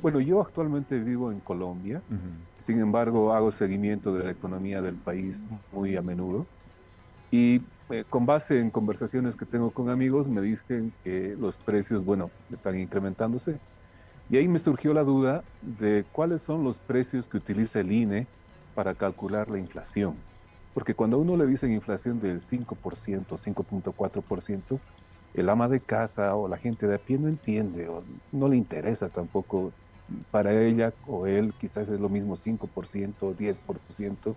Bueno, yo actualmente vivo en Colombia, Ujú. sin embargo, hago seguimiento de la economía del país muy a menudo y con base en conversaciones que tengo con amigos me dicen que los precios, bueno, están incrementándose. Y ahí me surgió la duda de cuáles son los precios que utiliza el INE para calcular la inflación. Porque cuando a uno le dicen inflación del 5%, 5,4%, el ama de casa o la gente de a pie no entiende o no le interesa tampoco. Para ella o él quizás es lo mismo 5%, 10%.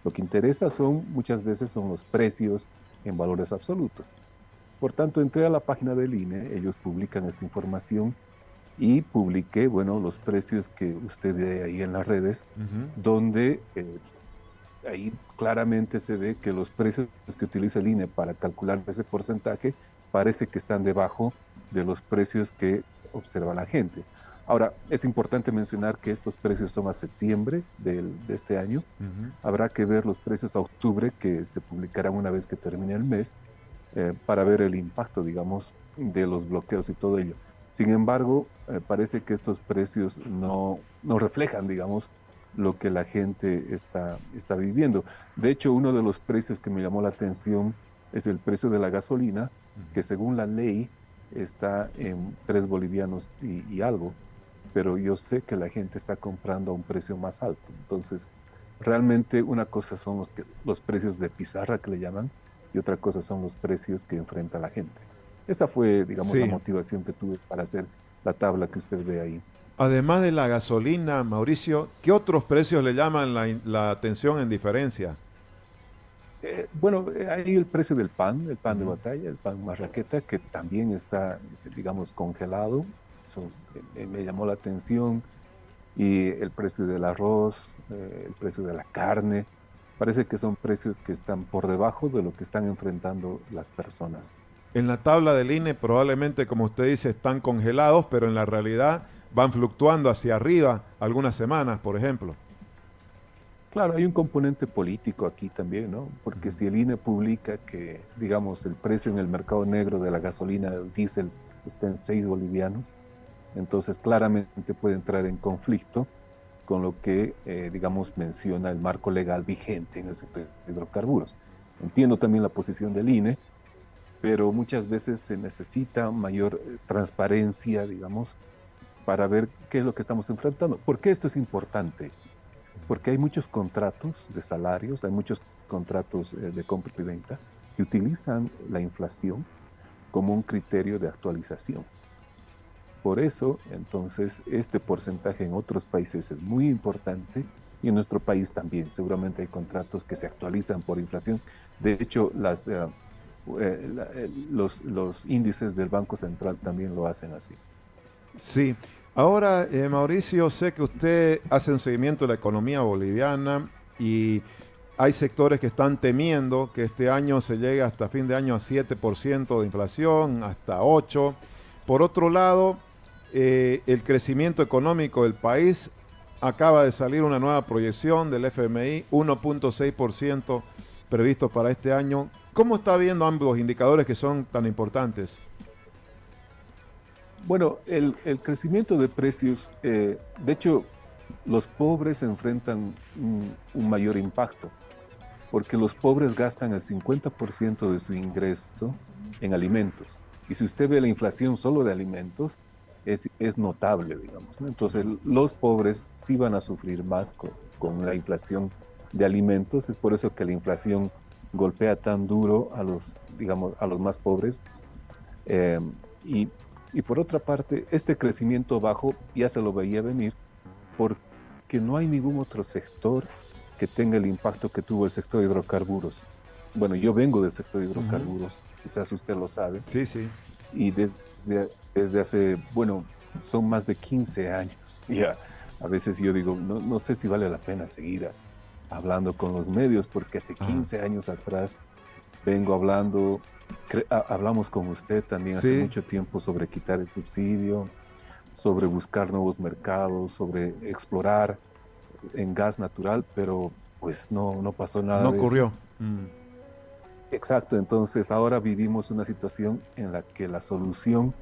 Lo que interesa muchas veces son los precios en valores absolutos. Por tanto, entré a la página del INE, ellos publican esta información y publiqué, bueno, los precios que usted ve ahí en las redes, Ujú. donde ahí claramente se ve que los precios que utiliza el INE para calcular ese porcentaje parece que están debajo de los precios que observa la gente. Ahora, es importante mencionar que estos precios son a septiembre de este año. Ujú. Habrá que ver los precios a octubre que se publicarán una vez que termine el mes para ver el impacto, digamos, de los bloqueos y todo ello. Sin embargo, parece que estos precios no reflejan, digamos, lo que la gente está viviendo. De hecho, uno de los precios que me llamó la atención es el precio de la gasolina, que según la ley está en 3 bolivianos y algo, pero yo sé que la gente está comprando a un precio más alto. Entonces, realmente una cosa son los precios de pizarra que le llaman y otra cosa son los precios que enfrenta la gente. Esa fue, digamos, la Sí. motivación que tuve para hacer la tabla que usted ve ahí. Además de la gasolina, Mauricio, ¿qué otros precios le llaman la atención en diferencia? Bueno, hay el precio del pan, el pan de Ujú. batalla, el pan marraqueta, que también está, digamos, congelado. Eso me llamó la atención. Y el precio del arroz, el precio de la carne. Parece que son precios que están por debajo de lo que están enfrentando las personas. En la tabla del INE probablemente, como usted dice, están congelados, pero en la realidad van fluctuando hacia arriba algunas semanas, por ejemplo. Claro, hay un componente político aquí también, ¿no? Porque si el INE publica que, digamos, el precio en el mercado negro de la gasolina, del diésel, está en 6 bolivianos, entonces claramente puede entrar en conflicto con lo que, digamos, menciona el marco legal vigente en el sector de hidrocarburos. Entiendo también la posición del INE, pero muchas veces se necesita mayor transparencia, digamos, para ver qué es lo que estamos enfrentando. ¿Por qué esto es importante? Porque hay muchos contratos de salarios, hay muchos contratos de compra y venta que utilizan la inflación como un criterio de actualización. Por eso, entonces, este porcentaje en otros países es muy importante y en nuestro país también. Seguramente hay contratos que se actualizan por inflación. De hecho, los índices del Banco Central también lo hacen así. Sí. Ahora, Mauricio, sé que usted hace un seguimiento de la economía boliviana y hay sectores que están temiendo que este año se llegue hasta fin de año a 7% de inflación, hasta 8%. Por otro lado, el crecimiento económico del país acaba de salir una nueva proyección del FMI, 1,6% previsto para este año. ¿Cómo está viendo ambos indicadores que son tan importantes? Bueno, el crecimiento de precios, de hecho, los pobres enfrentan un mayor impacto, porque los pobres gastan el 50% de su ingreso en alimentos. Y si usted ve la inflación solo de alimentos, es notable, digamos, ¿no? Entonces, los pobres sí van a sufrir más con la inflación de alimentos. Es por eso que la inflación golpea tan duro a los, digamos, a los más pobres. Eh, y, y por otra parte, este crecimiento bajo ya se lo veía venir porque no hay ningún otro sector que tenga el impacto que tuvo el sector de hidrocarburos. Bueno, yo vengo del sector de Ujú. hidrocarburos, quizás usted lo sabe, Sí, sí. y desde hace, bueno, son más de 15 años. Ya, a veces yo digo, no sé si vale la pena seguir hablando con los medios, porque hace Ajá. 15 años atrás vengo hablando, hablamos con usted también hace Sí, mucho tiempo sobre quitar el subsidio, sobre buscar nuevos mercados, sobre explorar en gas natural, pero pues no pasó nada no de eso. ocurrió. Mm. Exacto, entonces ahora vivimos una situación en la que la solución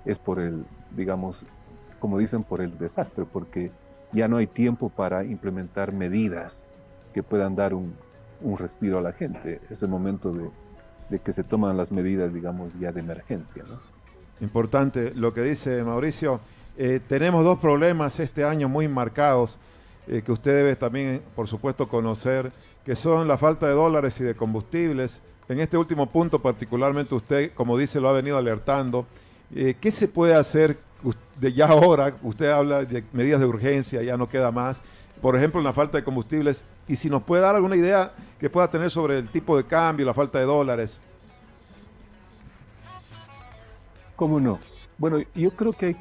es por digamos, como dicen, por el desastre, porque ya no hay tiempo para implementar medidas que puedan dar un respiro a la gente. Es el momento de que se toman las medidas, digamos, ya de emergencia, ¿no? Importante lo que dice Mauricio. Tenemos dos problemas este año muy marcados que usted debe también, por supuesto, conocer, que son la falta de dólares y de combustibles. En este último punto particularmente usted, como dice, lo ha venido alertando. ¿Qué se puede hacer de ya ahora? Usted habla de medidas de urgencia, ya no queda más. Por ejemplo, en la falta de combustibles. Y si nos puede dar alguna idea que pueda tener sobre el tipo de cambio, la falta de dólares. ¿Cómo no? Bueno, yo creo que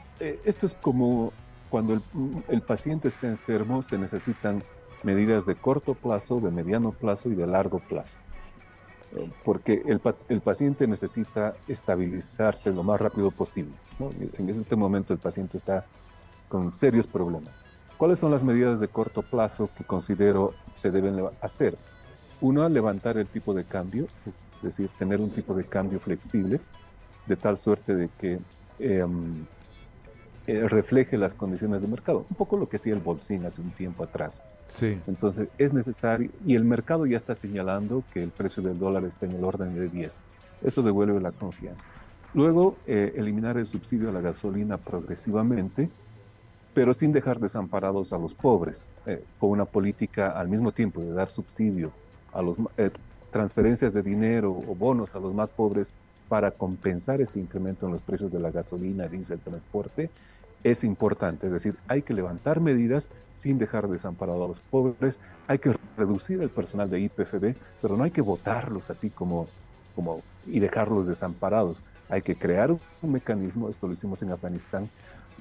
esto es como cuando el paciente está enfermo, se necesitan medidas de corto plazo, de mediano plazo y de largo plazo. Porque el paciente necesita estabilizarse lo más rápido posible, ¿no? En este momento el paciente está con serios problemas. ¿Cuáles son las medidas de corto plazo que considero se deben hacer? Una, levantar el tipo de cambio, es decir, tener un tipo de cambio flexible, de tal suerte de que refleje las condiciones de mercado. Un poco lo que hacía el Bolsín hace un tiempo atrás. Sí. Entonces, es necesario, y el mercado ya está señalando que el precio del dólar está en el orden de 10. Eso devuelve la confianza. Luego, eliminar el subsidio a la gasolina progresivamente, pero sin dejar desamparados a los pobres, con una política al mismo tiempo de dar subsidio a los transferencias de dinero o bonos a los más pobres para compensar este incremento en los precios de la gasolina, diésel, transporte, es importante. Es decir, hay que levantar medidas sin dejar desamparado a los pobres, hay que reducir el personal de IPFB, pero no hay que votarlos así como y dejarlos desamparados. Hay que crear un mecanismo, esto lo hicimos en Afganistán,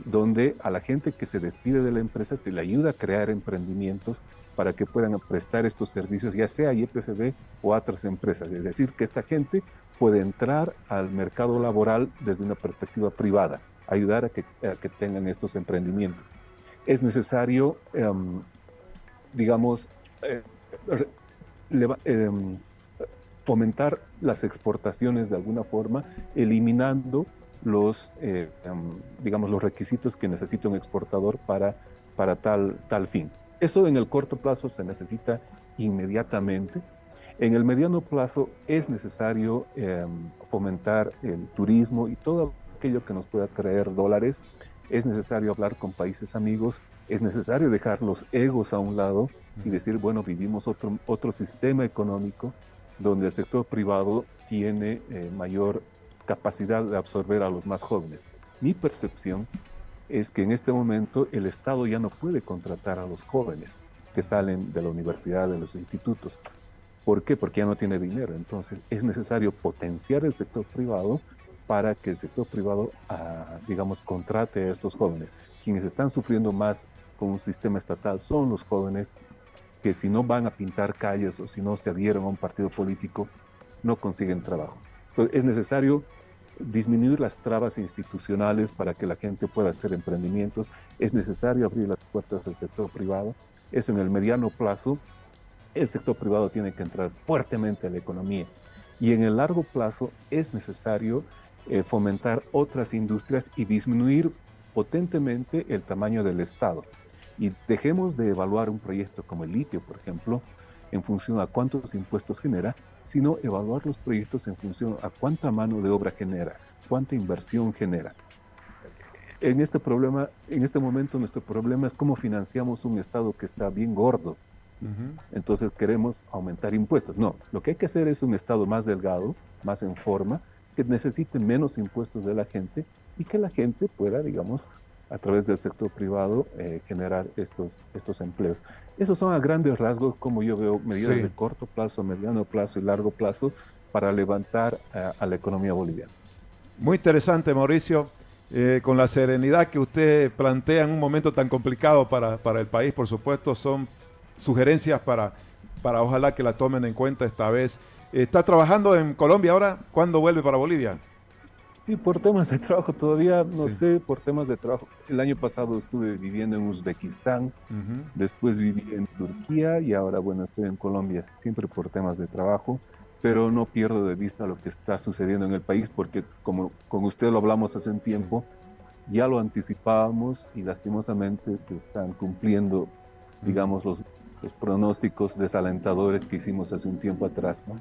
donde a la gente que se despide de la empresa se le ayuda a crear emprendimientos para que puedan prestar estos servicios, ya sea YPFB o a otras empresas. Es decir, que esta gente puede entrar al mercado laboral desde una perspectiva privada, ayudar a que tengan estos emprendimientos. Es necesario, digamos, fomentar las exportaciones de alguna forma, eliminando digamos, los requisitos que necesita un exportador para tal fin. Eso en el corto plazo se necesita inmediatamente. En el mediano plazo es necesario fomentar el turismo y todo aquello que nos pueda traer dólares. Es necesario hablar con países amigos, es necesario dejar los egos a un lado y decir, bueno, vivimos otro sistema económico donde el sector privado tiene mayor capacidad de absorber a los más jóvenes. Mi percepción es que en este momento el Estado ya no puede contratar a los jóvenes que salen de la universidad, de los institutos. ¿Por qué? Porque ya no tiene dinero. Entonces es necesario potenciar el sector privado para que el sector privado, digamos, contrate a estos jóvenes. Quienes están sufriendo más con un sistema estatal son los jóvenes que si no van a pintar calles o si no se adhieren a un partido político, no consiguen trabajo. Entonces, es necesario disminuir las trabas institucionales para que la gente pueda hacer emprendimientos. Es necesario abrir las puertas al sector privado. Eso en el mediano plazo. El sector privado tiene que entrar fuertemente a la economía. Y en el largo plazo es necesario fomentar otras industrias y disminuir potentemente el tamaño del Estado. Y dejemos de evaluar un proyecto como el litio, por ejemplo, en función a cuántos impuestos genera, sino evaluar los proyectos en función a cuánta mano de obra genera, cuánta inversión genera. En este momento nuestro problema es cómo financiamos un Estado que está bien gordo. Entonces queremos aumentar impuestos. No, lo que hay que hacer es un Estado más delgado, más en forma, que necesite menos impuestos de la gente y que la gente pueda, digamos, a través del sector privado, generar estos empleos. Esos son a grandes rasgos como yo veo medidas de corto plazo, mediano plazo y largo plazo para levantar a la economía boliviana. Muy interesante, Mauricio. Con la serenidad que usted plantea en un momento tan complicado para el país, por supuesto, son sugerencias para ojalá que la tomen en cuenta esta vez. ¿Está trabajando en Colombia ahora? ¿Cuándo vuelve para Bolivia? Sí, por temas de trabajo, todavía no sé, por temas de trabajo. El año pasado estuve viviendo en Uzbekistán, después viví en Turquía y ahora, bueno, estoy en Colombia, siempre por temas de trabajo, pero no pierdo de vista lo que está sucediendo en el país, porque como con usted lo hablamos hace un tiempo, ya lo anticipábamos y lastimosamente se están cumpliendo, digamos, los pronósticos desalentadores que hicimos hace un tiempo atrás, ¿no?